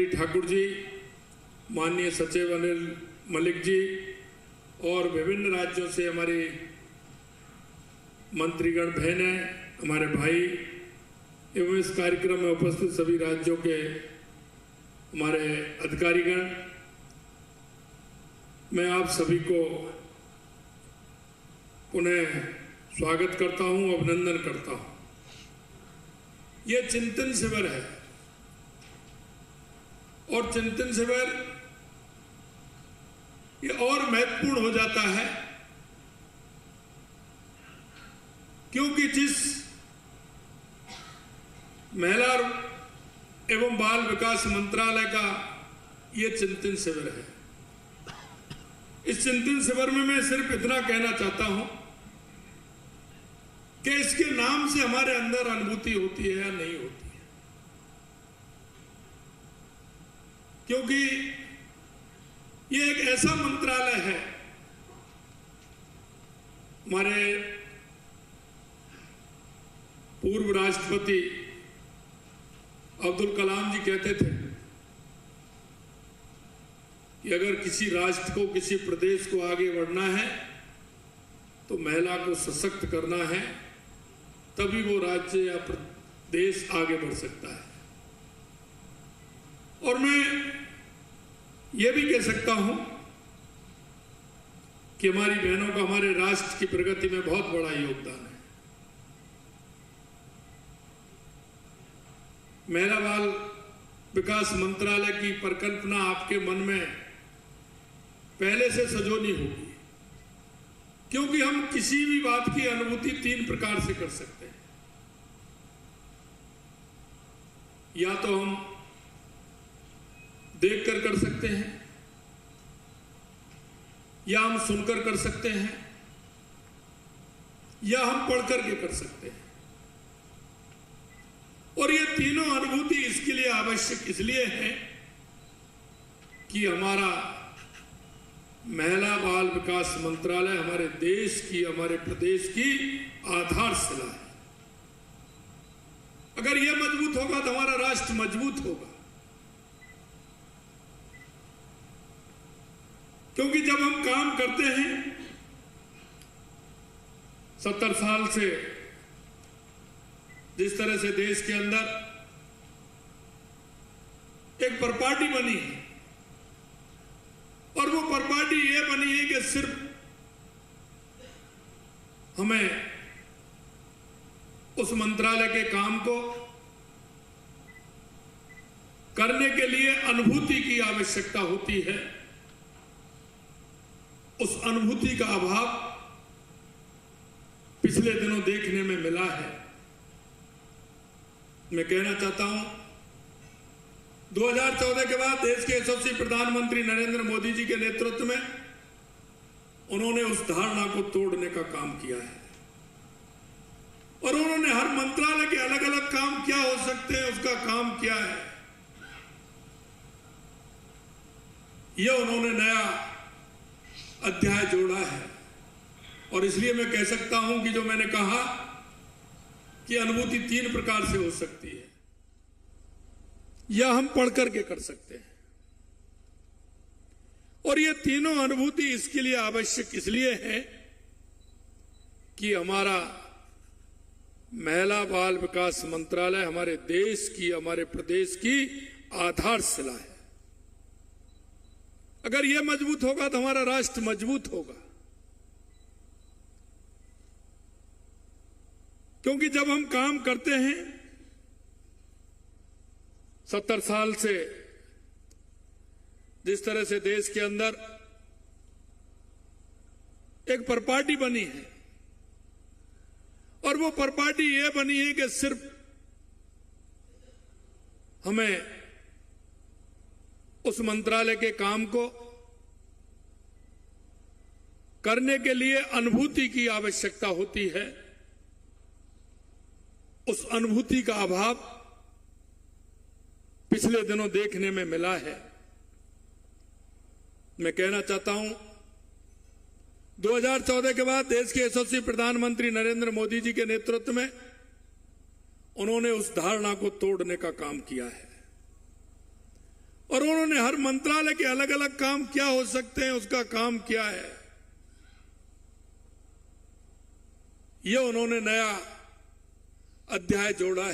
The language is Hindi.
ठाकुर जी, माननीय सचिव अनिल मलिक जी और विभिन्न राज्यों से हमारे मंत्रीगण बहनें, हमारे भाई एवं इस कार्यक्रम में उपस्थित सभी राज्यों के हमारे अधिकारीगण, मैं आप सभी को पुनः स्वागत करता हूं, अभिनंदन करता हूं। ये चिंतन शिविर है और चिंतन शिविर ये और महत्वपूर्ण हो जाता है क्योंकि जिस महिला एवं बाल विकास मंत्रालय का ये चिंतन शिविर है। इस चिंतन शिविर में मैं सिर्फ इतना कहना चाहता हूं कि इसके नाम से हमारे अंदर अनुभूति होती है या नहीं होती है, क्योंकि ये एक ऐसा मंत्रालय है, हमारे पूर्व राष्ट्रपति अब्दुल कलाम जी कहते थे कि अगर किसी राष्ट्र को, किसी प्रदेश को आगे बढ़ना है तो महिला को सशक्त करना है, तभी वो राज्य या देश आगे बढ़ सकता है। और मैं ये भी कह सकता हूं कि हमारी बहनों का हमारे राष्ट्र की प्रगति में बहुत बड़ा योगदान है। महिला बाल विकास मंत्रालय की परिकल्पना आपके मन में पहले से सजोनी होगी, क्योंकि हम किसी भी बात की अनुभूति तीन प्रकार से कर सकते हैं। या तो हम देखकर कर सकते हैं, या हम सुनकर कर सकते हैं, या हम पढ़कर के कर सकते हैं। और ये तीनों अनुभूति इसके लिए आवश्यक इसलिए है कि हमारा महिला बाल विकास मंत्रालय हमारे देश की, हमारे प्रदेश की आधारशिला है। अगर यह मजबूत होगा तो हमारा राष्ट्र मजबूत होगा, क्योंकि जब हम काम करते हैं 70 साल से जिस तरह से देश के अंदर एक परपाटी बनी है, और वो परपाटी ये बनी है कि सिर्फ हमें उस मंत्रालय के काम को करने के लिए अनुभूति की आवश्यकता होती है। उस अनुभूति का अभाव पिछले दिनों देखने में मिला है। मैं कहना चाहता हूं 2014 के बाद देश के यशस्वी प्रधानमंत्री नरेंद्र मोदी जी के नेतृत्व में उन्होंने उस धारणा को तोड़ने का काम किया है, और उन्होंने हर मंत्रालय के अलग अलग काम क्या हो सकते हैं उसका काम किया है। यह उन्होंने नया अध्याय जोड़ा है, और इसलिए मैं कह सकता हूं कि जो मैंने कहा कि अनुभूति तीन प्रकार से हो सकती है, या हम पढ़ करके कर सकते हैं। और ये तीनों अनुभूति इसके लिए आवश्यक इसलिए है कि हमारा महिला बाल विकास मंत्रालय हमारे देश की, हमारे प्रदेश की आधारशिला है। अगर यह मजबूत होगा तो हमारा राष्ट्र मजबूत होगा, क्योंकि जब हम काम करते हैं 70 साल से जिस तरह से देश के अंदर एक परपाटी बनी है, और वो परपाटी ये बनी है कि सिर्फ हमें उस मंत्रालय के काम को करने के लिए अनुभूति की आवश्यकता होती है। उस अनुभूति का अभाव पिछले दिनों देखने में मिला है। मैं कहना चाहता हूं 2014 के बाद देश के यशस्वी प्रधानमंत्री नरेंद्र मोदी जी के नेतृत्व में उन्होंने उस धारणा को तोड़ने का काम किया है, उन्होंने हर मंत्रालय के अलग अलग काम क्या हो सकते हैं, उसका काम क्या है, ये उन्होंने नया अध्याय जोड़ा है।